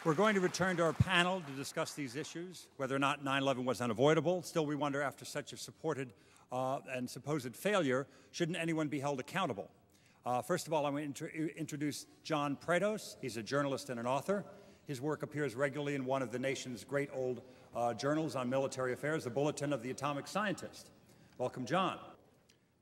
We're going to return to our panel to discuss these issues, whether or not 9/11 was unavoidable. Still, we wonder, after such a supported and supposed failure, shouldn't anyone be held accountable? First of all, I want to introduce John Prados. He's a journalist and an author. His work appears regularly in one of the nation's great old journals on military affairs, the Bulletin of the Atomic Scientist. Welcome, John.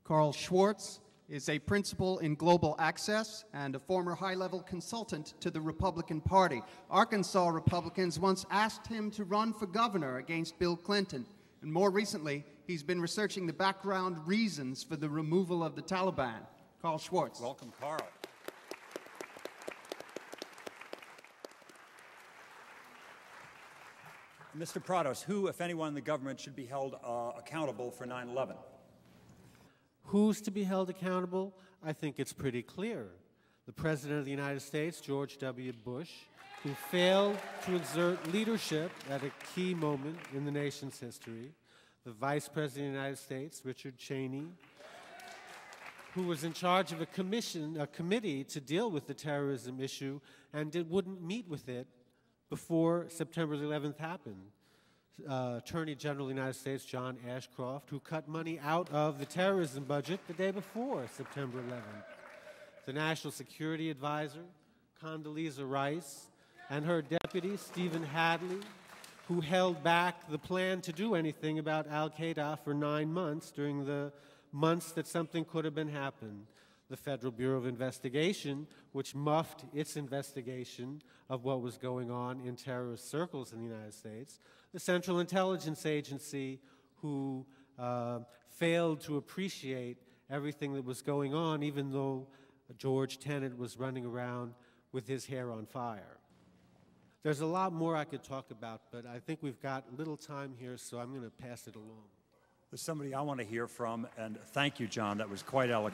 Carl Schwartz is a principal in global access and a former high-level consultant to the Republican Party. Arkansas Republicans once asked him to run for governor against Bill Clinton, and more recently, he's been researching the background reasons for the removal of the Taliban. Carl Schwartz. Welcome, Carl. Mr. Prados, who, if anyone in the government, should be held accountable for 9/11? Who's to be held accountable? I think it's pretty clear. The President of the United States, George W. Bush, who failed to exert leadership at a key moment in the nation's history. The Vice President of the United States, Richard Cheney, who was in charge of a committee to deal with the terrorism issue and wouldn't meet with it before September 11th happened. Attorney General of the United States, John Ashcroft, who cut money out of the terrorism budget the day before September 11th. The National Security Advisor, Condoleezza Rice, and her deputy, Stephen Hadley, who held back the plan to do anything about al-Qaeda for 9 months during the months that something could have been happened. The Federal Bureau of Investigation, which muffed its investigation of what was going on in terrorist circles in the United States. The Central Intelligence Agency, who failed to appreciate everything that was going on, even though George Tenet was running around with his hair on fire. There's a lot more I could talk about, but I think we've got little time here, so I'm going to pass it along. There's somebody I want to hear from, and thank you, John. That was quite eloquent.